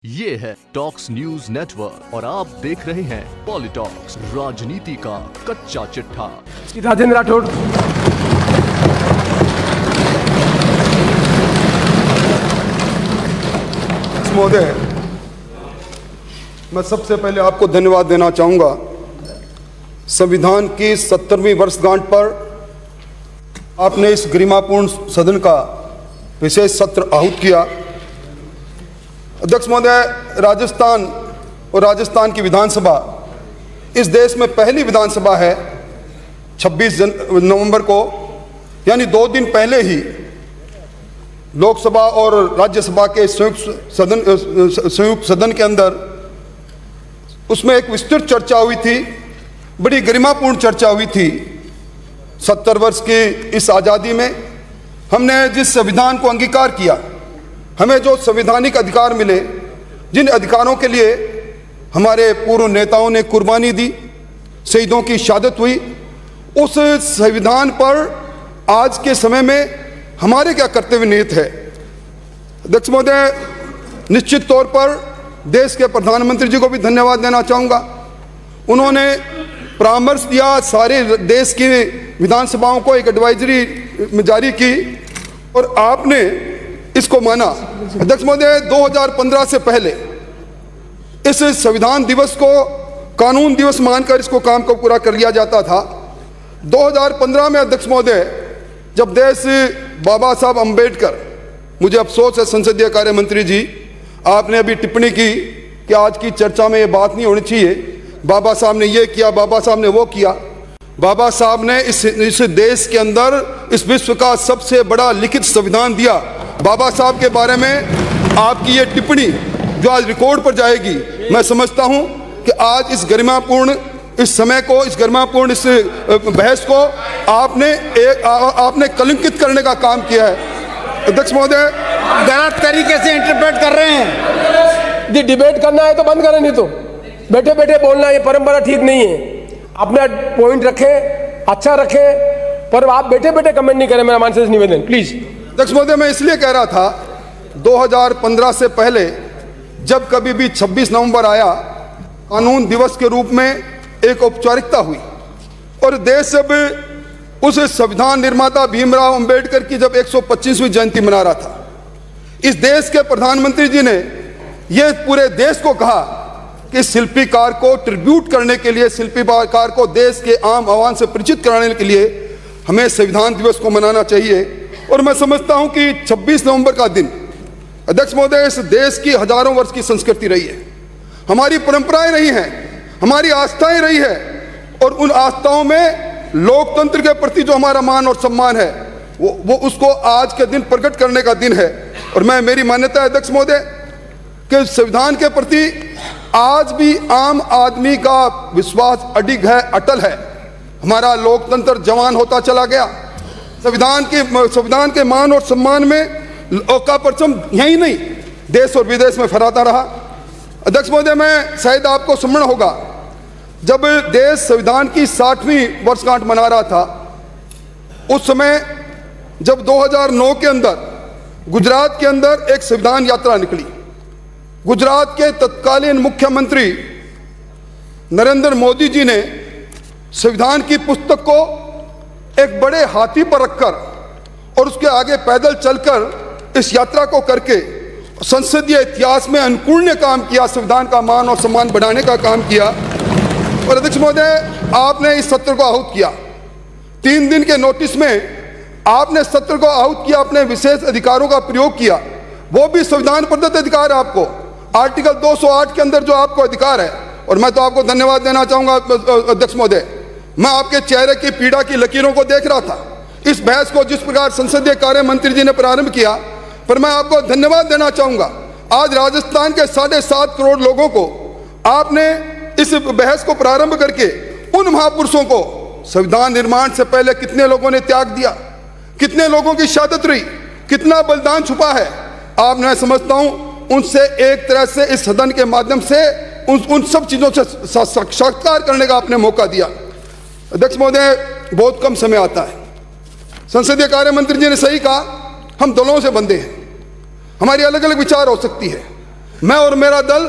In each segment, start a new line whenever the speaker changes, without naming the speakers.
ये है talks news network और आप देख रहे हैं पॉलिटॉक्स, राजनीति का कच्चा चिट्ठा।
राजेंद्र राठौड़।
महोदय, मैं सबसे पहले आपको धन्यवाद देना चाहूँगा। संविधान की 70वीं वर्षगांठ पर आपने इस गरिमापूर्ण सदन का विशेष सत्र आहूत किया। अध्यक्ष महोदय, राजस्थान और राजस्थान की विधानसभा इस देश में पहली विधानसभा है। 26 नवंबर को यानी 2 दिन पहले ही लोकसभा और राज्यसभा के संयुक्त सदन के अंदर उसमें एक विस्तृत चर्चा हुई थी, बड़ी गरिमापूर्ण चर्चा हुई थी। 70 वर्ष की इस आज़ादी में हमने जिस संविधान को अंगीकार किया, हमें जो संवैधानिक अधिकार मिले, जिन अधिकारों के लिए हमारे पूर्व नेताओं ने कुर्बानी दी, शहीदों की शहादत हुई, उस संविधान पर आज के समय में हमारे क्या कर्तव्य निहित है। अध्यक्ष महोदय, निश्चित तौर पर देश के प्रधानमंत्री जी को भी धन्यवाद देना चाहूँगा। उन्होंने परामर्श दिया, सारे देश की विधानसभाओं को एक एडवाइजरी जारी की और आपने इसको माना। अध्यक्ष महोदय, 2015 से पहले इस संविधान दिवस को कानून दिवस मानकर इसको काम को पूरा कर लिया जाता था। 2015 में अध्यक्ष महोदय, जब देश बाबा साहब अम्बेडकर, मुझे अफसोस है संसदीय कार्य मंत्री जी, आपने अभी टिप्पणी की कि आज की चर्चा में ये बात नहीं होनी चाहिए, बाबा साहब ने ये किया, बाबा साहब ने वो किया। बाबा साहब ने इस देश के अंदर इस विश्व का सबसे बड़ा लिखित संविधान दिया। बाबा साहब के बारे में आपकी ये टिप्पणी जो आज रिकॉर्ड पर जाएगी, मैं समझता हूं कि आज इस गरिमापूर्ण इस समय को, इस गरिमापूर्ण इस बहस को आपने कलंकित करने का काम किया है। अध्यक्ष महोदय,
गलत तरीके से इंटरप्रेट कर रहे हैं। जी, डिबेट करना है तो बंद करें, नहीं तो बैठे बैठे बोलना, ये परंपरा ठीक नहीं है। अपना पॉइंट रखें, अच्छा रखें, पर आप बैठे बैठे कमेंट नहीं करें, मेरा मानसिक निवेदन प्लीज।
अध्यक्ष महोदय, मैं इसलिए कह रहा था 2015 से पहले जब कभी भी 26 नवंबर आया, कानून दिवस के रूप में एक औपचारिकता हुई और देश अब उस संविधान निर्माता भीमराव अंबेडकर की जब 125वीं जयंती मना रहा था, इस देश के प्रधानमंत्री जी ने यह पूरे देश को कहा कि शिल्पीकार को ट्रिब्यूट करने के लिए, शिल्पीकार को देश के आम आवाम से परिचित कराने के लिए हमें संविधान दिवस को मनाना चाहिए। और मैं समझता हूं कि 26 नवंबर का दिन, अध्यक्ष महोदय, इस देश की हजारों वर्ष की संस्कृति रही है, हमारी परंपराएं रही हैं, हमारी आस्थाएं रही है, और उन आस्थाओं में लोकतंत्र के प्रति जो हमारा मान और सम्मान है वो उसको आज के दिन प्रकट करने का दिन है। और मेरी मान्यता है अध्यक्ष महोदय कि संविधान के प्रति आज भी आम आदमी का विश्वास अडिग है, अटल है। हमारा लोकतंत्र जवान होता चला गया। संविधान के मान और सम्मान में का परचम यही नहीं, देश और विदेश में फहराता रहा। अध्यक्ष महोदय, मैं शायद आपको स्मरण होगा, जब देश संविधान की 60वीं वर्षगांठ मना रहा था, उस समय जब 2009 के अंदर गुजरात के अंदर एक संविधान यात्रा निकली, गुजरात के तत्कालीन मुख्यमंत्री नरेंद्र मोदी जी ने संविधान की पुस्तक को एक बड़े हाथी पर रखकर और उसके आगे पैदल चलकर इस यात्रा को करके संसदीय इतिहास में अनुकरणीय काम किया, संविधान का मान और सम्मान बढ़ाने का काम किया। और अध्यक्ष महोदय, आपने इस सत्र को आहूत किया। 3 दिन के नोटिस में आपने सत्र को आहूत किया, अपने विशेष अधिकारों का प्रयोग किया, वो भी संविधान प्रदत्त अधिकार है आपको, आर्टिकल 208 के अंदर जो आपको अधिकार है। और मैं तो आपको धन्यवाद देना चाहूंगा अध्यक्ष महोदय, मैं आपके चेहरे की पीड़ा की लकीरों को देख रहा था। इस बहस को जिस प्रकार संसदीय कार्य मंत्री जी ने प्रारंभ किया, पर मैं आपको धन्यवाद देना चाहूंगा। आज राजस्थान के 7.5 करोड़ लोगों को आपने इस बहस को प्रारंभ करके उन महापुरुषों को, संविधान निर्माण से पहले कितने लोगों ने त्याग दिया, कितने लोगों की शहादत रही, कितना बलिदान छुपा है, आप मैं समझता हूं उनसे एक तरह से इस सदन के माध्यम से उन सब चीजों से साक्षात्कार करने का आपने मौका दिया। अध्यक्ष महोदय, बहुत कम समय आता है। संसदीय कार्य मंत्री जी ने सही कहा, हम दलों से बंधे हैं, हमारी अलग अलग विचार हो सकती है, मैं और मेरा दल,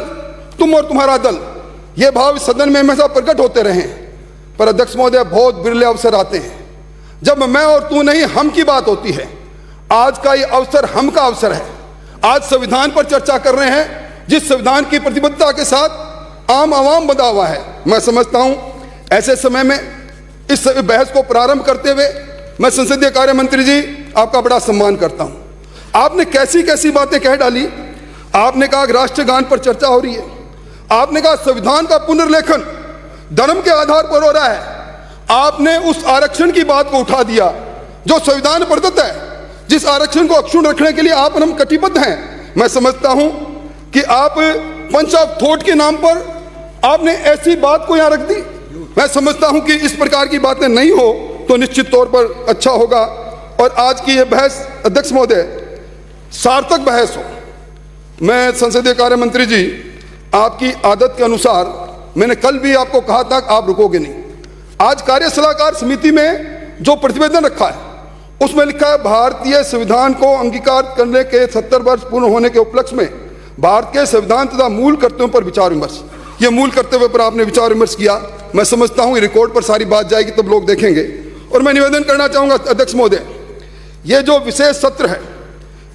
तुम और तुम्हारा दल, ये भाव सदन में हमेशा प्रकट होते रहे हैं। पर अध्यक्ष महोदय, बहुत बिरले अवसर आते हैं जब मैं और तू नहीं हम की बात होती है। आज का ये अवसर हम का अवसर है। आज संविधान पर चर्चा कर रहे हैं, जिस संविधान की प्रतिबद्धता के साथ आम आवाम बंधा हुआ है। मैं समझता हूं ऐसे समय में इस बहस को प्रारंभ करते हुए मैं संसदीय कार्य मंत्री जी आपका बड़ा सम्मान करता हूं। आपने कैसी कैसी बातें कह डाली। आपने कहा कि राष्ट्रगान पर चर्चा हो रही है। आपने कहा संविधान का पुनर्लेखन धर्म के आधार पर हो रहा है। आपने उस आरक्षण की बात को उठा दिया जो संविधान प्रदत्त है, जिस आरक्षण को अक्षुण्ण रखने के लिए आप और हम कटिबद्ध हैं। मैं समझता हूं कि आप पंच ऑफ थॉट के नाम पर आपने ऐसी बात को यहां रख दी। मैं समझता हूं कि इस प्रकार की बातें नहीं हो तो निश्चित तौर पर अच्छा होगा और आज की यह बहस अध्यक्ष महोदय सार्थक बहस हो। मैं संसदीय कार्य मंत्री जी, आपकी आदत के अनुसार मैंने कल भी आपको कहा था कि आप रुकोगे नहीं। आज कार्य सलाहकार समिति में जो प्रतिवेदन रखा है उसमें लिखा है भारतीय संविधान को अंगीकार करने के 70 वर्ष पूर्ण होने के उपलक्ष्य में भारत के संविधान तथा मूल कर्तव्यों पर विचार विमर्श। ये मूल कर्तव्य पर आपने विचार विमर्श किया। मैं समझता हूं रिकॉर्ड पर सारी बात जाएगी तब लोग देखेंगे। और मैं निवेदन करना चाहूंगा अध्यक्ष महोदय, ये जो विशेष सत्र है,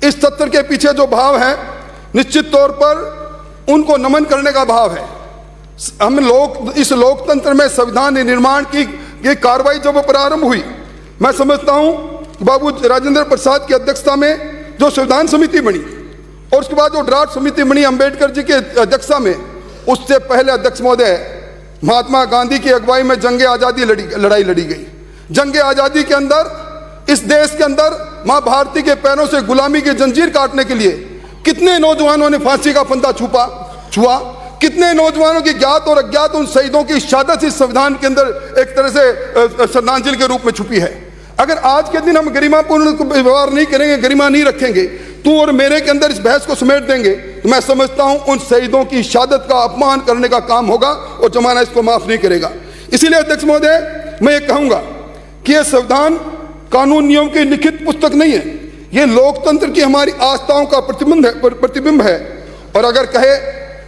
इस सत्र के पीछे जो भाव है निश्चित तौर पर उनको नमन करने का भाव है। हम लोग इस लोकतंत्र में संविधान निर्माण की कार्रवाई जब प्रारंभ हुई, मैं समझता हूं बाबू राजेंद्र प्रसाद की अध्यक्षता में जो संविधान समिति बनी और उसके बाद जो ड्राफ्ट समिति बनी अंबेडकर जी की अध्यक्षता में, उससे पहले अध्यक्ष महोदय महात्मा गांधी की अगुवाई में जंग आज़ादी लड़ाई लड़ी गई। जंग आज़ादी के अंदर इस देश के अंदर मां भारती के पैरों से गुलामी की जंजीर काटने के लिए कितने नौजवानों ने फांसी का फंदा छुआ, कितने नौजवानों की ज्ञात और अज्ञात उन शहीदों की शहादत इस संविधान के अंदर एक तरह से श्रद्धांजलि के रूप में छुपी है। अगर आज के दिन हम गरिमापूर्ण व्यवहार नहीं करेंगे, गरिमा नहीं रखेंगे, तू और मेरे के अंदर इस बहस को समेट देंगे, तो मैं समझता हूं उन शहीदों की शहादत का अपमान करने का काम होगा और जमाना इसको माफ नहीं करेगा। इसीलिए अध्यक्ष महोदय, मैं ये कहूंगा कि यह संविधान कानून नियम की लिखित पुस्तक नहीं है, ये लोकतंत्र की हमारी आस्थाओं का प्रतिबिंब है। और अगर कहे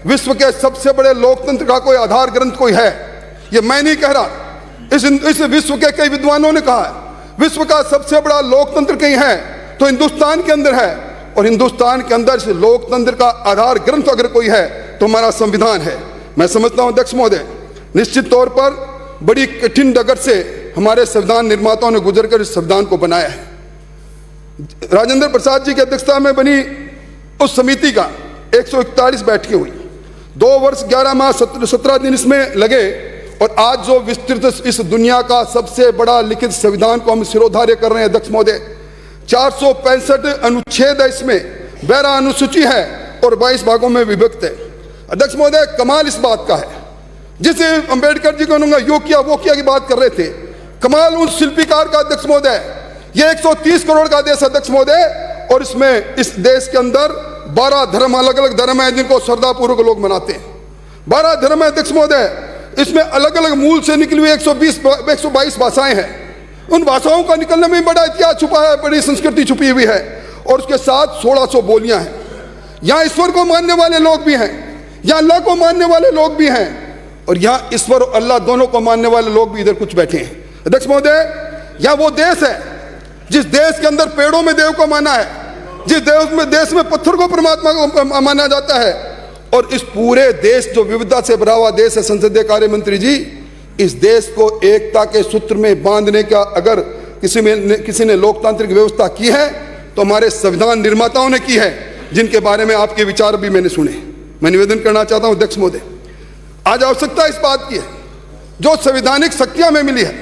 विश्व के सबसे बड़े लोकतंत्र का कोई आधार ग्रंथ कोई है, ये मैं नहीं कह रहा, इस विश्व के कई विद्वानों ने कहा है विश्व का सबसे बड़ा लोकतंत्र कहीं है तो हिंदुस्तान के अंदर है। और हिंदुस्तान के अंदर से लोकतंत्र का आधार ग्रंथ अगर कोई है तो हमारा संविधान है। मैं समझता हूं अध्यक्ष महोदय, निश्चित तौर पर बड़ी कठिन डगर से हमारे संविधान निर्माताओं ने गुजरकर इस संविधान को बनाया है। राजेंद्र प्रसाद जी की अध्यक्षता में बनी उस समिति का 141 बैठकें हुई, 2 वर्ष 11 माह 17 दिन इसमें लगे। और आज जो विस्तृत इस दुनिया का सबसे बड़ा लिखित संविधान को हम शिरोधार्य कर रहे हैं अध्यक्ष महोदय, 465 अनुच्छेद है, इसमें 12 अनुसूची है और 22 भागों में विभक्त है। अध्यक्ष महोदय, कमाल इस बात का है, जिसे अंबेडकर जी को यो किया वो किया की बात कर रहे थे, कमाल उस शिल्पीकार का अध्यक्ष महोदय। ये 130 करोड़ का देश अध्यक्ष महोदय, और इसमें इस देश के अंदर 12 धर्म, अलग अलग धर्म है जिनको श्रद्धापूर्वक लोग मनाते हैं। 12 धर्म है अध्यक्ष महोदय, इसमें अलग अलग मूल से निकली हुई 122 भाषाएं हैं। उन भाषाओं का निकलने में बड़ा इतिहास छुपा है, बड़ी संस्कृति छुपी हुई है। और उसके साथ 1600 बोलियां हैं। यहाँ ईश्वर को मानने वाले लोग भी हैं, यहाँ अल्लाह को मानने वाले लोग भी हैं, और यहाँ ईश्वर और अल्लाह दोनों को मानने वाले लोग भी इधर कुछ बैठे हैं। अध्यक्ष महोदय, यह वो देश है जिस देश के अंदर पेड़ों में देव को माना है, जिस देश में पत्थर को परमात्मा को माना जाता है। और इस पूरे देश जो विविधता से भरा हुआ देश है संसदीय कार्य मंत्री जी, इस देश को एकता के सूत्र में बांधने का अगर किसी ने लोकतांत्रिक व्यवस्था की है तो हमारे संविधान निर्माताओं ने की है, जिनके बारे में आपके विचार भी मैंने सुने। मैं निवेदन करना चाहता हूं अध्यक्ष महोदय, आज आवश्यकता इस बात की है, जो संवैधानिक शक्तियां हमें मिली है,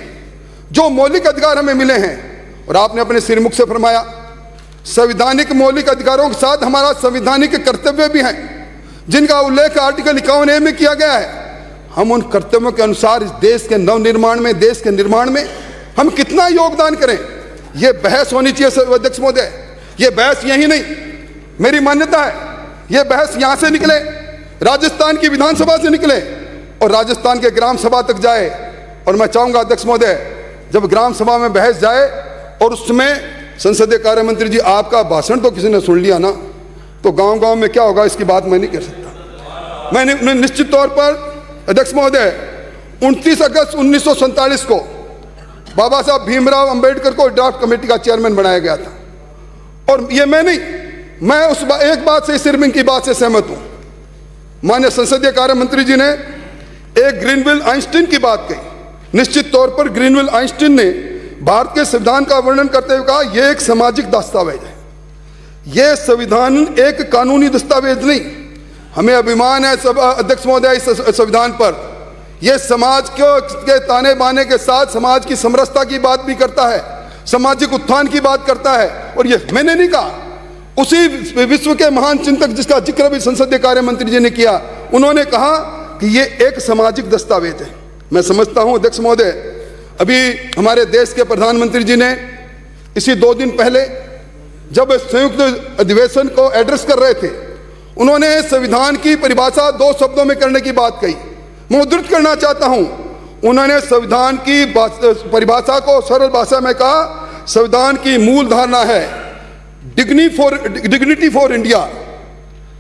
जो मौलिक अधिकार हमें मिले हैं, और आपने अपने सिरमुख से फरमाया संवैधानिक मौलिक अधिकारों के साथ हमारा संवैधानिक कर्तव्य भी है, जिनका उल्लेख आर्टिकल 51A में किया गया है। हम उन कर्तव्यों के अनुसार इस देश के नवनिर्माण में, देश के निर्माण में हम कितना योगदान करें, यह बहस होनी चाहिए अध्यक्ष महोदय। यह बहस यही नहीं, मेरी मान्यता है यह बहस यहां से निकले, राजस्थान की विधानसभा से निकले और राजस्थान के ग्राम सभा तक जाए। और मैं चाहूंगा अध्यक्ष महोदय, जब ग्राम सभा में बहस जाए और उसमें संसदीय कार्य मंत्री जी आपका भाषण तो किसी ने सुन लिया ना, तो गांव गांव में क्या होगा इसकी बात मैं नहीं कर सकता। मैंने निश्चित तौर पर अध्यक्ष महोदय 29 अगस्त 1947 को बाबा साहब भीमराव अंबेडकर को ड्राफ्ट कमेटी का चेयरमैन बनाया गया था, और ये मैं उस एक बात से, इस सिरमिंग की बात से सहमत हूं। माननीय संसदीय कार्य मंत्री जी ने एक ग्रीनविल आइंस्टीन की बात कही। निश्चित तौर पर ग्रीनविल आइंस्टीन ने भारत के संविधान का वर्णन करते हुए कहा यह एक सामाजिक दस्तावेज है, यह संविधान एक कानूनी दस्तावेज नहीं। हमें अभिमान है सब अध्यक्ष महोदय इस संविधान पर। यह समाज के ताने बाने के साथ समाज की समरसता की बात भी करता है, सामाजिक उत्थान की बात करता है। और यह मैंने नहीं कहा, उसी विश्व के महान चिंतक जिसका जिक्र भी संसदीय कार्य मंत्री जी ने किया, उन्होंने कहा कि यह एक सामाजिक दस्तावेज है। मैं समझता हूं अध्यक्ष महोदय, अभी हमारे देश के प्रधानमंत्री जी ने इसी 2 दिन पहले जब संयुक्त अधिवेशन को एड्रेस कर रहे थे, उन्होंने संविधान की परिभाषा 2 शब्दों में करने की बात कही। मैं उद्धृत करना चाहता हूं, उन्होंने संविधान की परिभाषा को सरल भाषा में कहा, संविधान की मूल धारणा है डिग्निटी फॉर इंडिया,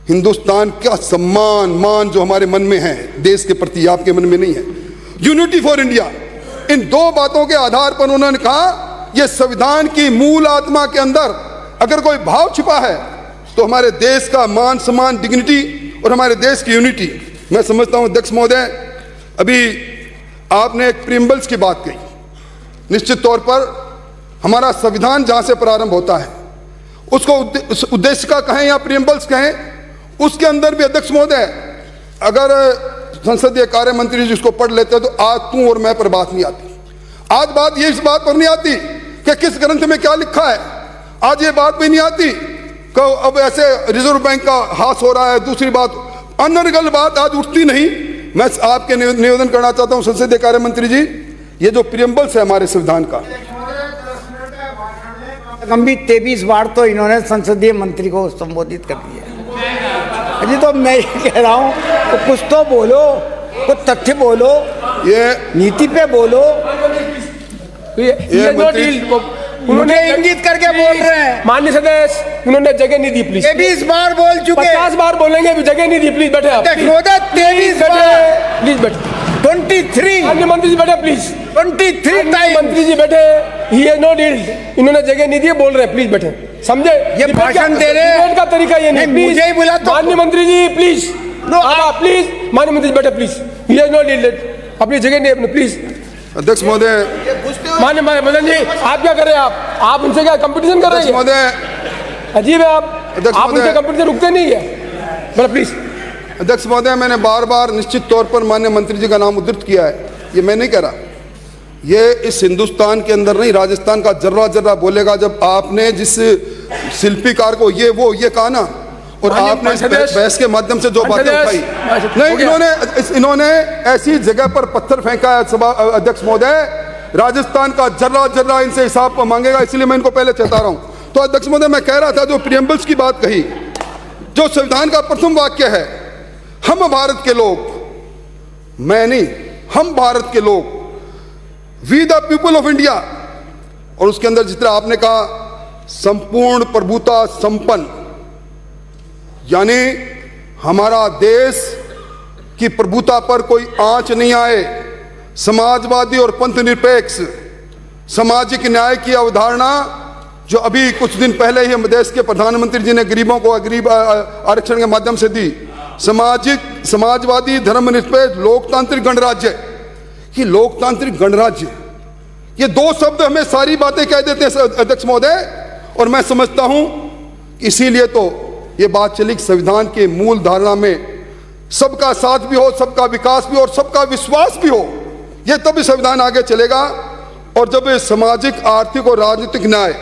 हिंदुस्तान का सम्मान मान जो हमारे मन में है देश के प्रति, आपके मन में नहीं है, यूनिटी फॉर इंडिया। इन 2 बातों के आधार पर उन्होंने कहा यह संविधान की मूल आत्मा के अंदर अगर कोई भाव छिपा है तो हमारे देश का मान सम्मान, डिग्निटी और हमारे देश की यूनिटी। मैं समझता हूं अध्यक्ष महोदय, अभी आपने एक प्रीएम्बल्स की बात कही। निश्चित तौर पर हमारा संविधान जहां से प्रारंभ होता है उसको उद्देश्य का कहें या प्रीएम्बल्स कहें, उसके अंदर भी अध्यक्ष महोदय अगर संसदीय कार्य मंत्री जी उसको पढ़ लेते तो आज तू और मैं पर बात नहीं आती। आज बात ये इस बात पर नहीं आती कि किस ग्रंथ में क्या लिखा है, आज ये बात भी नहीं आती कि अब ऐसे रिजर्व बैंक का हास हो रहा है। दूसरी बात अनर्गल बात आज उठती नहीं। मैं आपके निवेदन करना चाहता हूं संसदीय कार्य मंत्री जी, ये जो प्रीएम्बल्स है हमारे संविधान का,
गंभीर 23 बार तो इन्होंने संसदीय मंत्री को संबोधित कर दिया। अजी तो मैं ये कह रहा हूँ तो कुछ तो बोलो, कुछ तथ्य बोलो,
ये
नीति पे बोलो।
ये
उन्होंने इंगित करके बोल रहे हैं।
माननीय सदस्य, उन्होंने जगह नहीं दी, प्लीज।
23 बार बोल चुके,
50 बार बोलेंगे, अभी जगह नहीं दी, प्लीज बैठे आप।
23 बार,
प्लीज बैठे।
23
माननीय मंत्री जी बैठे प्लीज।
23 टाइम
मंत्री जी बैठे, ही हैज नो डील्ड, इन्होंने जगह नहीं दी, बोल रहे हैं, प्लीज बैठे। समझे,
ये भाषण दे रहे हैं
का तरीका ये नहीं।
मुझे ही बुला तो
माननीय मंत्री जी प्लीज, प्लीज माननीय मंत्री जी बैठे please, he has no dealt, अपनी जगह नहीं अपने, प्लीज।
अध्यक्ष महोदय,
माननीय मदन जी आप क्या कर रहे हैं? आप उनसे क्या कंपटीशन कर रहे हैं?
महोदय
अजीब है आप उनसे कंपटीशन रुकते नहीं है, बोला प्लीज।
अध्यक्ष महोदय, मैंने बार बार निश्चित तौर पर माननीय मंत्री जी का नाम उद्धृत किया है, ये मैं नहीं कह रहा। ये इस हिंदुस्तान के अंदर नहीं, राजस्थान का जर्रा जर्रा बोलेगा जब आपने जिस शिल्पीकार को ये वो ये कहा ना, और आपने इस बहस के माध्यम से जो बातें उठाई नहीं, इन्होंने ऐसी जगह पर पत्थर फेंका है सभा अध्यक्ष महोदय, राजस्थान का जर्रा जर्रा इनसे हिसाब मांगेगा, इसलिए मैं इनको पहले चेता रहा हूं। तो अध्यक्ष महोदय, मैं कह रहा था जो प्रीएम्बल्स की बात कही, जो संविधान का प्रथम वाक्य है, हम भारत के लोग, मैं नहीं, हम भारत के लोग, we the people of India, और उसके अंदर जिस तरह आपने कहा संपूर्ण प्रभुता संपन्न, यानी हमारा देश की प्रभुता पर कोई आंच नहीं आए, समाजवादी और पंथ निरपेक्ष सामाजिक न्याय की अवधारणा जो अभी कुछ दिन पहले ही हम देश के प्रधानमंत्री जी ने गरीबों को गरीब आरक्षण के माध्यम से दी, समाजवादी धर्मनिरपेक्ष लोकतांत्रिक गणराज्य, कि लोकतांत्रिक गणराज्य, ये 2 शब्द हमें सारी बातें कह देते हैं अध्यक्ष महोदय। और मैं समझता हूं इसीलिए तो ये बात चली कि संविधान के मूल धारणा में सबका साथ भी हो, सबका विकास भी हो और सबका विश्वास भी हो, ये तभी संविधान आगे चलेगा। और जब सामाजिक, आर्थिक और राजनीतिक न्याय,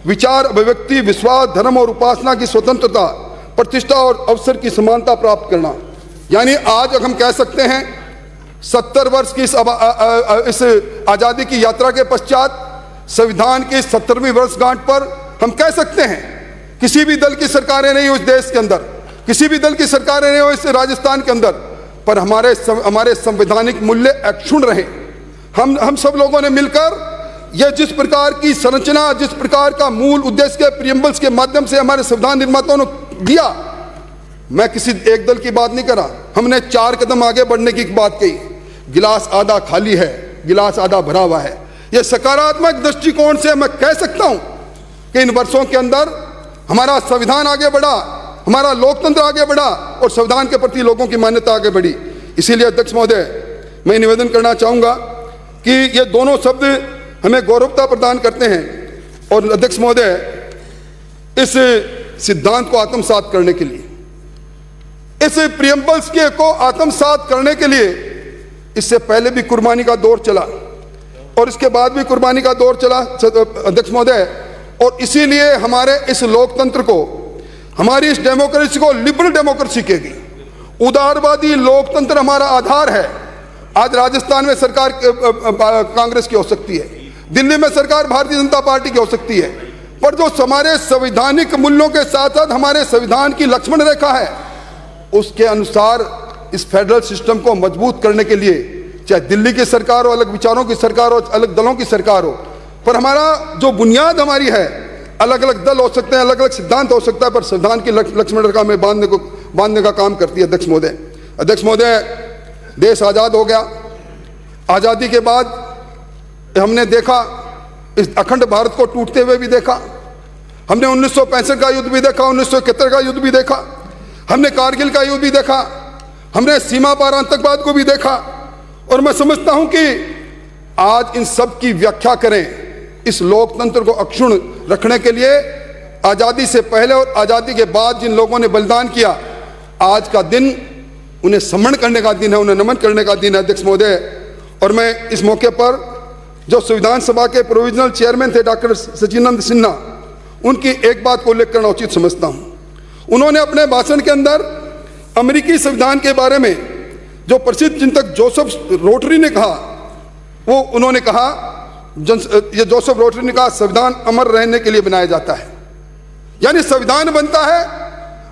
विचार, अभिव्यक्ति, विश्वास, धर्म और उपासना की स्वतंत्रता, प्रतिष्ठा और अवसर की समानता प्राप्त करना, यानी आज हम कह सकते हैं 70 वर्ष की इस आजादी की यात्रा के पश्चात संविधान की 70वीं वर्षगांठ पर हम कह सकते हैं किसी भी दल की सरकारें नहीं हो इस देश के अंदर, किसी भी दल की सरकारें नहीं हो इस राजस्थान के अंदर, पर हमारे संवैधानिक मूल्य अक्षुण्ण रहे। हम सब लोगों ने मिलकर यह जिस प्रकार की संरचना, जिस प्रकार का मूल उद्देश्य के प्रीएम्बल्स के माध्यम से हमारे संविधान निर्माताओं ने दिया। मैं किसी एक दल की बात नहीं कर रहा, हमने 4 कदम आगे बढ़ने की बात कही। गिलास आधा खाली है, गिलास आधा भरा हुआ है। यह सकारात्मक दृष्टिकोण से मैं कह सकता हूं कि इन वर्षों के अंदर हमारा संविधान आगे बढ़ा, हमारा लोकतंत्र आगे बढ़ा और संविधान के प्रति लोगों की मान्यता आगे बढ़ी। इसीलिए अध्यक्ष महोदय, मैं निवेदन करना चाहूंगा कि ये दोनों शब्द हमें गौरवता प्रदान करते हैं। और अध्यक्ष महोदय, इस सिद्धांत को आत्मसात करने के लिए, इस प्रियम्बल्स के को आत्मसात करने के लिए, इससे पहले भी कुर्बानी का दौर चला और इसके बाद भी कुर्बानी का दौर चला अध्यक्ष महोदय। और इसीलिए हमारे इस लोकतंत्र को, हमारी इस डेमोक्रेसी को लिबरल डेमोक्रेसी कहेगी। उदारवादी लोकतंत्र हमारा आधार है। आज राजस्थान में सरकार कांग्रेस की हो सकती है, दिल्ली में सरकार भारतीय जनता पार्टी की हो सकती है, पर जो हमारे संवैधानिक मूल्यों के साथ साथ हमारे संविधान की लक्ष्मण रेखा है, उसके अनुसार इस फेडरल सिस्टम को मजबूत करने के लिए, चाहे दिल्ली की सरकार हो, अलग विचारों की सरकार हो, अलग दलों की सरकार हो, पर हमारा जो बुनियाद हमारी है, अलग अलग दल हो सकते हैं, अलग अलग सिद्धांत हो सकता है, पर संविधान की लक्ष्मण रेखा में बांधने का काम करती है अध्यक्ष महोदय। अध्यक्ष महोदय, देश आज़ाद हो गया। आज़ादी के बाद हमने देखा, इस अखंड भारत को टूटते हुए भी देखा। हमने 1965 का युद्ध भी देखा, 1971 का युद्ध भी देखा, हमने कारगिल का युद्ध भी देखा, हमने सीमा पार आतंकवाद को भी देखा। और मैं समझता हूं कि आज इन सब की व्याख्या करें, इस लोकतंत्र को अक्षुण्ण रखने के लिए आज़ादी से पहले और आज़ादी के बाद जिन लोगों ने बलिदान किया, आज का दिन उन्हें स्मरण करने का दिन है, उन्हें नमन करने का दिन है अध्यक्ष महोदय। और मैं इस मौके पर जो संविधान सभा के प्रोविजनल चेयरमैन थे डॉक्टर सचिदानंद सिन्हा, उनकी एक बात को उल्लेख करना उचित समझता हूं। उन्होंने अपने भाषण के अंदर अमेरिकी संविधान के बारे में जो प्रसिद्ध चिंतक जोसेफ रोटरी ने कहा, वो उन्होंने कहा, ये जोसेफ रोटरी ने कहा, संविधान अमर रहने के लिए बनाया जाता है। यानी संविधान बनता है,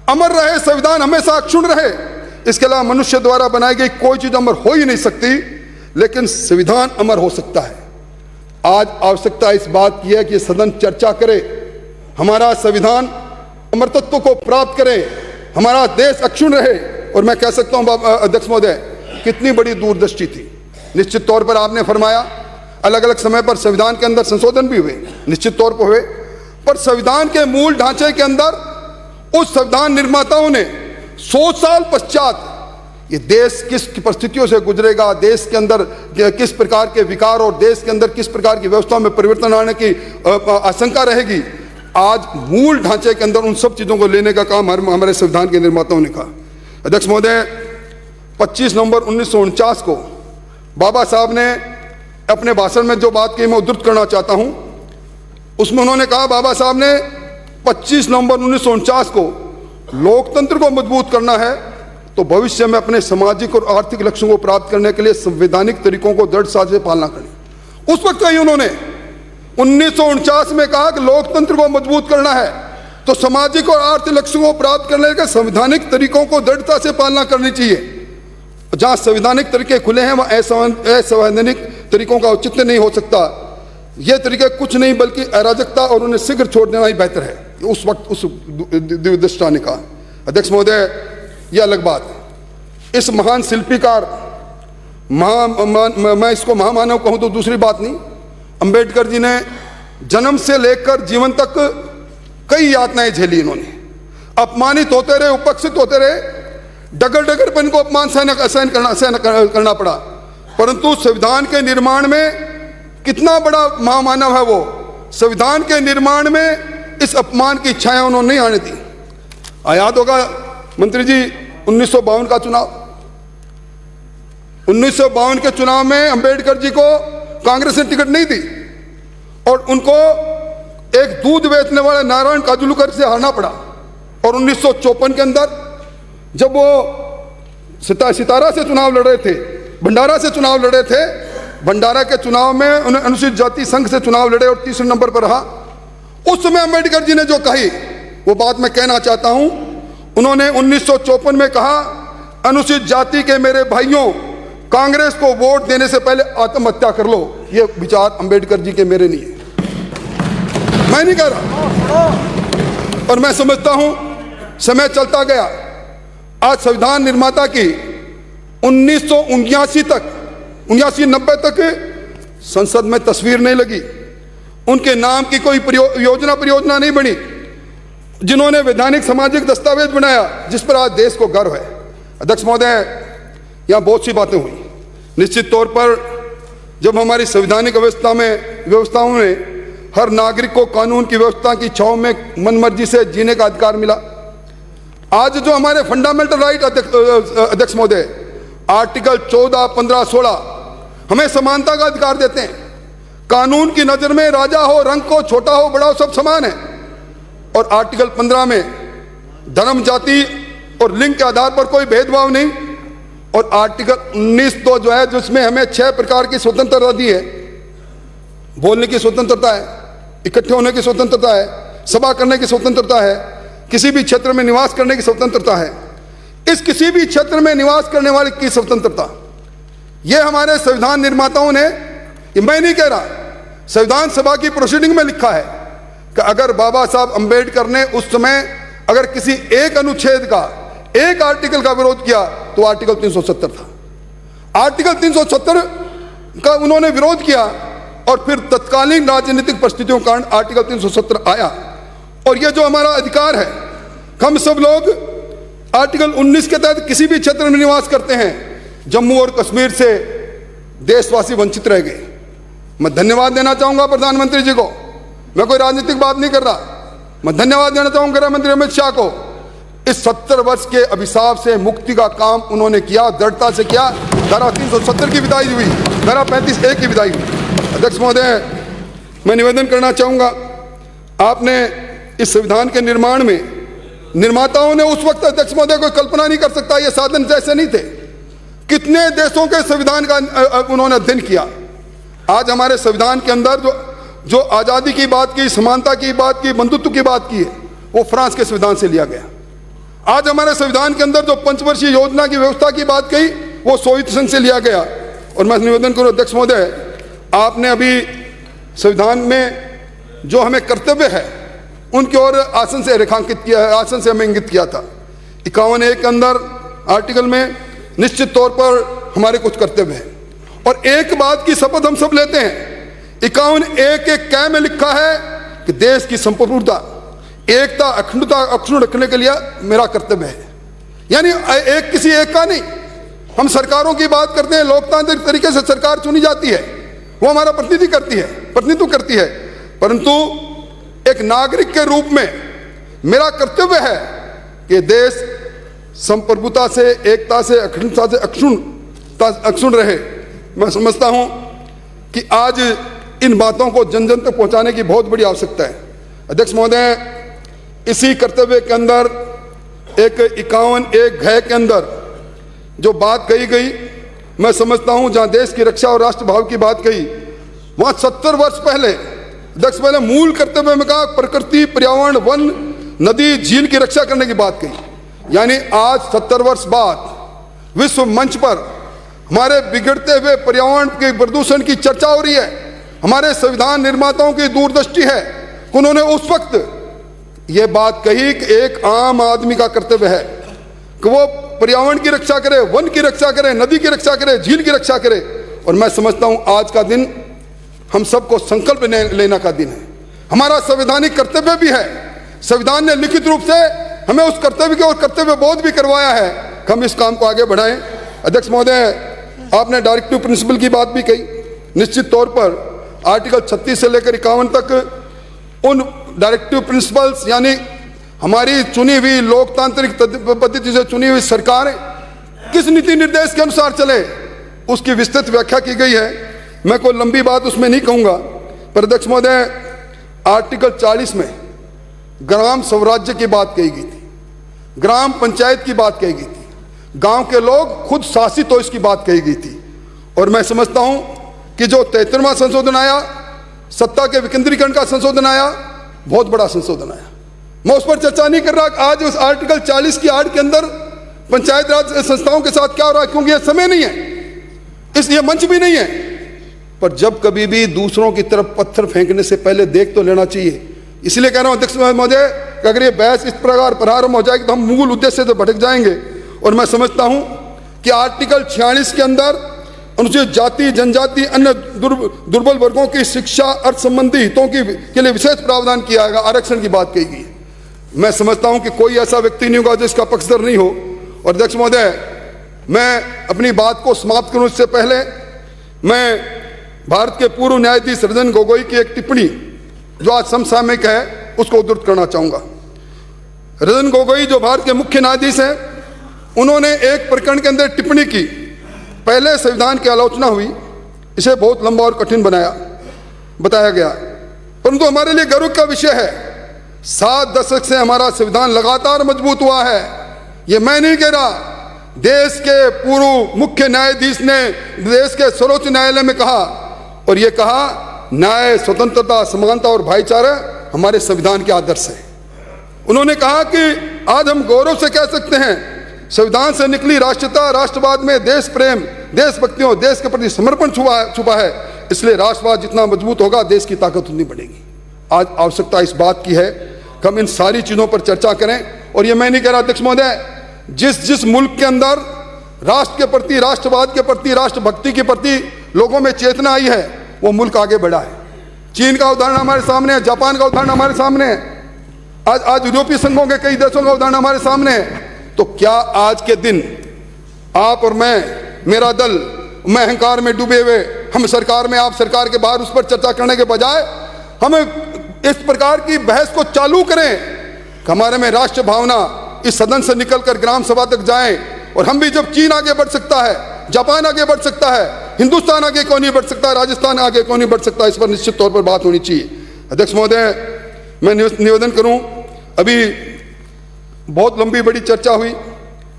अमर रहे, संविधान हमेशा अक्षुण्ण रहे। इसके अलावा मनुष्य द्वारा बनाई गई कोई चीज अमर हो ही नहीं सकती, लेकिन संविधान अमर हो सकता है। आज आवश्यकता इस बात की है कि सदन चर्चा करे, हमारा संविधान अमरत्व को प्राप्त करे, हमारा देश अक्षुण्ण रहे। और मैं कह सकता हूं अध्यक्ष महोदय, कितनी बड़ी दूरदृष्टि थी। निश्चित तौर पर आपने फरमाया अलग अलग समय पर संविधान के अंदर संशोधन भी हुए, निश्चित तौर पर हुए, पर संविधान के मूल ढांचे के अंदर उस संविधान निर्माताओं ने 100 साल पश्चात ये देश किस परिस्थितियों से गुजरेगा, देश के अंदर किस प्रकार के विकार और देश के अंदर किस प्रकार की व्यवस्था में परिवर्तन आने की आशंका रहेगी, आज मूल ढांचे के अंदर उन सब चीज़ों को लेने का काम हमारे संविधान के निर्माताओं ने कहा। अध्यक्ष महोदय, 25 नवंबर 1949 को बाबा साहब ने अपने भाषण में जो बात की मैं उद्धृत करना चाहता हूं, उसमें उन्होंने कहा, बाबा साहब ने 25 नवंबर 1949 को लोकतंत्र को मजबूत करना है तो भविष्य में अपने सामाजिक और आर्थिक लक्ष्यों को प्राप्त करने के लिए संवैधानिक तरीकों को दृढ़ता से पालना करनी। उस वक्त कही उन्होंने 1949 में कहा कि लोकतंत्र को मजबूत करना है तो सामाजिक और आर्थिक लक्ष्यों को प्राप्त करने के संवैधानिक तरीकों को दृढ़ता से पालना करनी चाहिए। जहां संवैधानिक तरीके खुले हैं वहां असंवैधानिक तरीकों का औचित्य नहीं हो सकता। ये तरीके कुछ नहीं बल्कि अराजकता और उन्हें शीघ्र छोड़ देना ही बेहतर है, उस वक्त उस दिव्यदृष्टा ने कहा। अध्यक्ष महोदय, यह अलग बात है, इस महान शिल्पीकार मैं इसको महामानव कहूं तो दूसरी बात नहीं, अंबेडकर जी ने जन्म से लेकर जीवन तक कई यातनाएं झेली। इन्होंने अपमानित होते रहे, उपेक्षित होते रहे, डगर डगर पर इनको अपमान सहन करना पड़ा, परंतु संविधान के निर्माण में कितना बड़ा महामानव है वो। संविधान के निर्माण में इस अपमान की छाया उन्होंने नहीं आने दी। याद होगा मंत्री जी 1952 का चुनाव, 1952 के चुनाव में अंबेडकर जी को कांग्रेस ने टिकट नहीं दी और उनको एक दूध बेचने वाले नारायण काजूलकर से हारना पड़ा। और 1954 के अंदर जब वो सितारा से चुनाव लड़ रहे थे, भंडारा से चुनाव लड़े थे, भंडारा के चुनाव में उन्हें अनुसूचित जाति संघ से चुनाव लड़े और तीसरे नंबर पर रहा। उस समय अंबेडकर जी ने जो कही वो बात मैं कहना चाहता हूं। उन्होंने 1954 में कहा, अनुसूचित जाति के मेरे भाइयों, कांग्रेस को वोट देने से पहले आत्महत्या कर लो। ये विचार अंबेडकर जी के मेरे नहीं है, मैं नहीं कह रहा। और मैं समझता हूं समय चलता गया। आज संविधान निर्माता की 1979 तक 90 तक संसद में तस्वीर नहीं लगी। उनके नाम की कोई परियोजना नहीं बनी, जिन्होंने वैधानिक सामाजिक दस्तावेज बनाया जिस पर आज देश को गर्व है। अध्यक्ष महोदय, यहाँ बहुत सी बातें हुई। निश्चित तौर पर जब हमारी संवैधानिक व्यवस्थाओं में हर नागरिक को कानून की व्यवस्था की छांव में मनमर्जी से जीने का अधिकार मिला, आज जो हमारे फंडामेंटल राइट अध्यक्ष महोदय आर्टिकल 14, 15, 16 हमें समानता का अधिकार देते हैं। कानून की नजर में राजा हो, रंग को, छोटा हो, बड़ा हो, सब समान है। और आर्टिकल 15 में धर्म, जाति और लिंग के आधार पर कोई भेदभाव नहीं। और आर्टिकल 19 तो जो है, जिसमें हमें 6 प्रकार की स्वतंत्रता दी है। बोलने की स्वतंत्रता है, इकट्ठे होने की स्वतंत्रता है, सभा करने की स्वतंत्रता है, किसी भी क्षेत्र में निवास करने की स्वतंत्रता है। इस किसी भी क्षेत्र में निवास करने वाले की स्वतंत्रता, यह हमारे संविधान निर्माताओं ने, ये मैं नहीं कह रहा, संविधान सभा की प्रोसीडिंग में लिखा है कि अगर बाबा साहब अंबेडकर ने उस समय अगर किसी एक अनुच्छेद का, एक आर्टिकल का विरोध किया तो आर्टिकल 370 था। आर्टिकल 370 का उन्होंने विरोध किया और फिर तत्कालीन राजनीतिक परिस्थितियों के कारण आर्टिकल 370 आया। और यह जो हमारा अधिकार है, हम सब लोग आर्टिकल 19 के तहत किसी भी क्षेत्र में निवास करते हैं। जम्मू और कश्मीर से देशवासी वंचित रह गए। मैं धन्यवाद देना चाहूंगा प्रधानमंत्री जी को, मैं कोई राजनीतिक बात नहीं कर रहा, मैं धन्यवाद देना चाहूंगा गृह मंत्री अमित शाह को। इस 70 वर्ष के अभिशाप से मुक्ति का काम उन्होंने किया, दृढ़ता से किया। धारा 370 की विदाई हुई, धारा 35A की विदाई हुई। अध्यक्ष महोदय, मैं निवेदन करना चाहूंगा, आपने इस संविधान के निर्माण में निर्माताओं ने उस वक्त, अध्यक्ष महोदय, कोई कल्पना नहीं कर सकता, ये साधन जैसे नहीं थे। कितने देशों के संविधान का उन्होंने अध्ययन किया। आज हमारे संविधान के अंदर जो आजादी की बात की, समानता की बात की, बंधुत्व की बात की है, वो फ्रांस के संविधान से लिया गया। आज हमारे संविधान के अंदर जो पंचवर्षीय योजना की व्यवस्था की बात कही, वो सोवियत संघ से लिया गया। और मैं निवेदन करूं अध्यक्ष महोदय, आपने अभी संविधान में जो हमें कर्तव्य है उनकी ओर आसन से रेखांकित किया है, आसन से हमें इंगित किया था। 51A के अंदर आर्टिकल में निश्चित तौर पर हमारे कुछ कर्तव्य हैं। और एक बात की शपथ हम सब लेते हैं, 51A के कै में लिखा है कि देश की संप्रभुता, एकता, अखंडता अक्षुण्ण रखने के लिए मेरा कर्तव्य है। यानी एक किसी एक का नहीं। हम सरकारों की बात करते हैं, लोकतांत्रिक तरीके से सरकार चुनी जाती है, वो हमारा प्रतिनिधित्व करती है, परंतु एक नागरिक के रूप में मेरा कर्तव्य है कि देश संप्रभुता से, एकता से, अखंडता से अक्षुण्ण रहे। मैं समझता हूं कि आज इन बातों को जन जन तक पहुंचाने की बहुत बड़ी आवश्यकता है। अध्यक्ष महोदय, इसी कर्तव्य के अंदर एक 51A घ के अंदर जो बात कही गई, मैं समझता हूं जहां देश की रक्षा और राष्ट्रभाव की बात कही, वहां 70 वर्ष पहले अध्यक्ष पहले मूल कर्तव्य में कहा प्रकृति, पर्यावरण, वन, नदी, झील की रक्षा करने की बात कही। यानी आज 70 वर्ष बाद विश्व मंच पर हमारे बिगड़ते हुए पर्यावरण के प्रदूषण की चर्चा हो रही है। हमारे संविधान निर्माताओं की दूरदृष्टि है, उन्होंने उस वक्त ये बात कही कि एक आम आदमी का कर्तव्य है कि वो पर्यावरण की रक्षा करे, वन की रक्षा करे, नदी की रक्षा करे, झील की रक्षा करे। और मैं समझता हूं आज का दिन हम सबको संकल्प लेने का दिन है। हमारा संवैधानिक कर्तव्य भी है। संविधान ने लिखित रूप से हमें उस कर्तव्य के और कर्तव्य बोध भी करवाया है कि हम इस काम को आगे बढ़ाएं। अध्यक्ष महोदय, आपने डायरेक्टिव प्रिंसिपल की बात भी कही। निश्चित तौर पर आर्टिकल 36 से लेकर 51 तक उन डायरेक्टिव प्रिंसिपल्स, यानी हमारी चुनी हुई लोकतांत्रिक पद्धति से चुनी हुई सरकारें किस नीति निर्देश के अनुसार चले, उसकी विस्तृत व्याख्या की गई है। मैं कोई लंबी बात उसमें नहीं कहूंगा, पर अध्यक्ष महोदय, आर्टिकल 40 में ग्राम स्वराज्य की बात कही गई थी, ग्राम पंचायत की बात कही गई थी, गांव के लोग खुद शासित हो इसकी बात कही गई थी। और मैं समझता हूं कि जो 73वां संशोधन आया, सत्ता के विकेंद्रीकरण का संशोधन आया, बहुत बड़ा संशोधन आया। मैं उस पर चर्चा नहीं कर रहा आज उस आर्टिकल 40 की आड़ के अंदर पंचायत राज संस्थाओं के साथ क्या हो रहा है, क्योंकि यह समय नहीं है, इसलिए मंच भी नहीं है। पर जब कभी भी दूसरों की तरफ पत्थर फेंकने से पहले देख तो लेना चाहिए। इसलिए कह रहा हूं अध्यक्ष महोदय, कि अगर ये बहस इस प्रकार प्रारंभ हो जाएगी तो हम मूल उद्देश्य से भटक जाएंगे। और मैं समझता हूं कि आर्टिकल 46 के अंदर अनुसूचित जाति, जनजाति, अन्य दुर्बल वर्गों की शिक्षा, अर्थ संबंधी हितों के लिए विशेष प्रावधान किया गया, आरक्षण की बात कही गई। मैं समझता हूं कि कोई ऐसा व्यक्ति नहीं होगा जिसका पक्षधर नहीं हो। और अध्यक्ष महोदय, मैं अपनी बात को समाप्त करूं इससे पहले मैं भारत के पूर्व न्यायाधीश रंजन गोगोई की एक टिप्पणी जो आज समसामयिक है उसको उद्धृत करना चाहूंगा। रंजन गोगोई जो भारत के मुख्य न्यायाधीश हैं, उन्होंने एक प्रकरण के अंदर टिप्पणी की। पहले संविधान की आलोचना हुई, इसे बहुत लंबा और कठिन बताया गया, परंतु हमारे लिए गर्व का विषय है 7 दशक से हमारा संविधान लगातार मजबूत हुआ है। ये मैं नहीं कह रहा, देश के पूर्व मुख्य न्यायाधीश ने देश के सर्वोच्च न्यायालय में कहा, और ये कहा न्याय, स्वतंत्रता, समानता और भाईचारा हमारे संविधान के आदर्श है। उन्होंने कहा कि आज हम गौरव से कह सकते हैं संविधान से निकली राष्ट्रीयता, राष्ट्रवाद में देश प्रेम, देशभक्तियों, देश के प्रति समर्पण छुपा है। इसलिए राष्ट्रवाद जितना मजबूत होगा, देश की ताकत उतनी बढ़ेगी। आज आवश्यकता इस बात की है कि हम इन सारी चीजों पर चर्चा करें। और ये मैं नहीं कह रहा अध्यक्ष महोदय, जिस मुल्क के अंदर राष्ट्र के प्रति, राष्ट्रवाद के प्रति, राष्ट्रभक्ति के प्रति लोगों में चेतना आई है, वो मुल्क आगे बढ़ा है। चीन का उदाहरण हमारे सामने है, जापान का उदाहरण हमारे सामने है, आज यूरोपीय संघों के कई देशों का उदाहरण हमारे सामने है। तो क्या आज के दिन आप और मैं, मेरा दल, मैं अहंकार में डूबे हुए, हम सरकार में, आप सरकार के बाहर, उस पर चर्चा करने के बजाय हम इस प्रकार की बहस को चालू करें कि हमारे में राष्ट्र भावना इस सदन से निकलकर ग्राम सभा तक जाए। और हम भी, जब चीन आगे बढ़ सकता है, जापान आगे बढ़ सकता है, हिंदुस्तान आगे क्यों नहीं बढ़ सकता, राजस्थान आगे क्यों नहीं बढ़ सकता, इस पर निश्चित तौर पर बात होनी चाहिए। अध्यक्ष महोदय, मैं निवेदन करूं, अभी बहुत लंबी बड़ी चर्चा हुई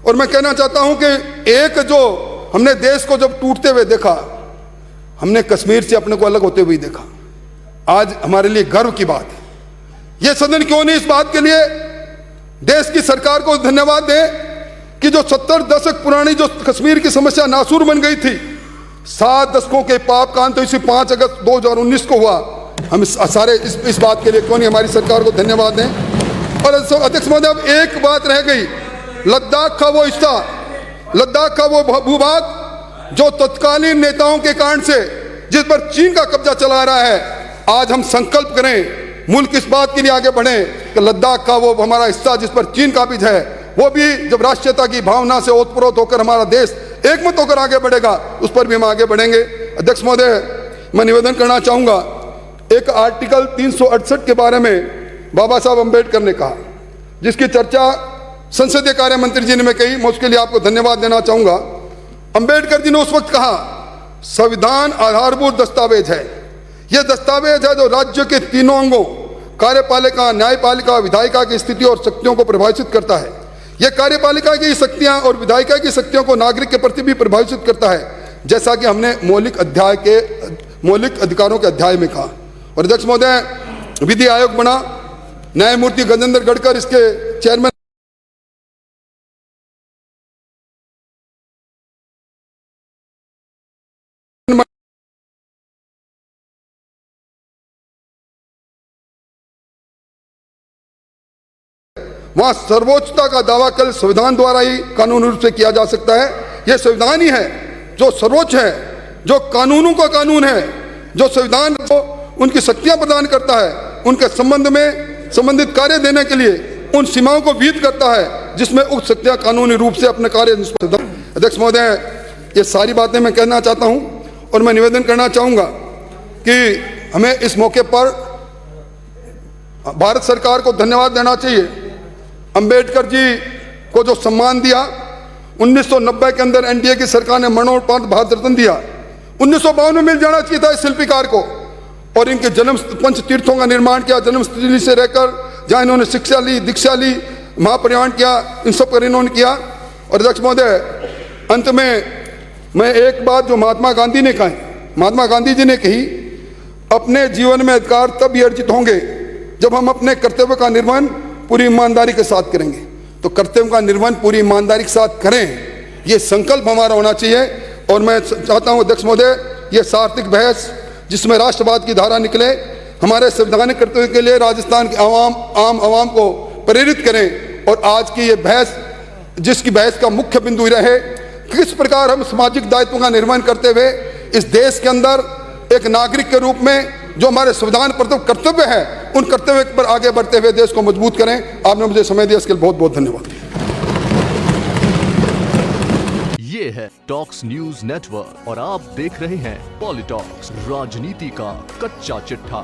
और मैं कहना चाहता हूं कि एक जो हमने देश को जब टूटते हुए देखा, हमने कश्मीर से अपने को अलग होते हुए देखा। आज हमारे लिए गर्व की बात है। यह सदन क्यों नहीं इस बात के लिए देश की सरकार को धन्यवाद दे कि जो 70 दशक पुरानी जो कश्मीर की समस्या नासूर बन गई थी, 7 दशकों के पाप का अंत इसी 5 अगस्त 2019 को हुआ। हम इस बात के लिए क्यों नहीं हमारी सरकार को धन्यवाद दें। और अध्यक्ष महोदय, अब एक बात रह गई, लद्दाख का वो हिस्सा, लद्दाख का वो भूभाग जो तत्कालीन नेताओं के कारण से, जिस पर चीन का कब्जा चला रहा है, आज हम संकल्प करें, मुल्क इस बात के लिए आगे बढ़े कि लद्दाख का वो हमारा हिस्सा जिस पर चीन का बीज है, वो भी जब राष्ट्रीयता की भावना से ओतप्रोत होकर हमारा देश एकमत होकर आगे बढ़ेगा, उस पर भी हम आगे बढ़ेंगे। अध्यक्ष महोदय, मैं निवेदन करना चाहूंगा, एक आर्टिकल 368 के बारे में बाबा साहब अम्बेडकर ने कहा, जिसकी चर्चा संसदीय कार्य मंत्री जी ने कही, मैं उसके लिए आपको धन्यवाद देना चाहूंगा। अम्बेडकर जी ने उस वक्त कहा, संविधान आधारभूत दस्तावेज है। यह दस्तावेज है जो राज्य के तीनों अंगों, कार्यपालिका, न्यायपालिका, विधायिका की स्थिति और शक्तियों को प्रभावित करता है। यह कार्यपालिका की शक्तियां और विधायिका की शक्तियों को नागरिक के प्रति भी प्रभावित करता है, जैसा कि हमने मौलिक अधिकारों के अध्याय में कहा। और अध्यक्ष महोदय, विधि आयोग बना, न्यायमूर्ति गजेंद्र गढ़कर इसके चेयरमैन, वहां सर्वोच्चता का दावा कल संविधान द्वारा ही कानूनी रूप से किया जा सकता है। यह संविधान ही है जो सर्वोच्च है, जो कानूनों का कानून है, जो संविधान को उनकी शक्तियां प्रदान करता है, उनके संबंध में संबंधित कार्य देने के लिए उन सीमाओं को विहित करता है, जिसमें उक्त शक्तियां कानूनी रूप से अपने कार्य। अध्यक्ष महोदय, ये सारी बातें मैं कहना चाहता हूं और मैं निवेदन करना चाहूंगा कि हमें इस मौके पर भारत सरकार को धन्यवाद देना चाहिए। अंबेडकर जी को जो सम्मान दिया, 1990 के अंदर एनडीए की सरकार ने मरणोपरांत भारत रत्न दिया, 1952 में मिल जाना चाहिए था इस शिल्पकार को। और इनके जन्म पंच तीर्थों का निर्माण किया, जन्मस्थली से रहकर जहाँ इन्होंने शिक्षा ली, दीक्षा ली, महापरिनिर्वाण किया, इन सब पर इन्होंने किया। और अध्यक्ष महोदय, अंत में मैं एक बात जो महात्मा गांधी ने कही, महात्मा गांधी जी ने कही, अपने जीवन में अधिकार तब अर्जित होंगे जब हम अपने कर्तव्य का निर्वहन पूरी ईमानदारी के साथ करेंगे। तो कर्तव्य का निर्वहन पूरी ईमानदारी के साथ करें, ये संकल्प हमारा होना चाहिए। और मैं चाहता हूं अध्यक्ष महोदय, ये सार्थक बहस जिसमें राष्ट्रवाद की धारा निकले, हमारे संवैधानिक कर्तव्य के लिए राजस्थान के आम आवाम को प्रेरित करें। और आज की ये बहस, जिसकी बहस का मुख्य बिंदु रहे किस प्रकार हम सामाजिक दायित्व का निर्वहन करते हुए इस देश के अंदर एक नागरिक के रूप में जो हमारे संविधान पर कर्तव्य है, उन कर्तव्य पर आगे बढ़ते हुए देश को मजबूत करें। आपने मुझे समय दिया, इसके लिए बहुत बहुत धन्यवाद।
ये है टॉक्स न्यूज नेटवर्क और आप देख रहे हैं पॉलिटॉक्स, राजनीति का कच्चा चिट्ठा।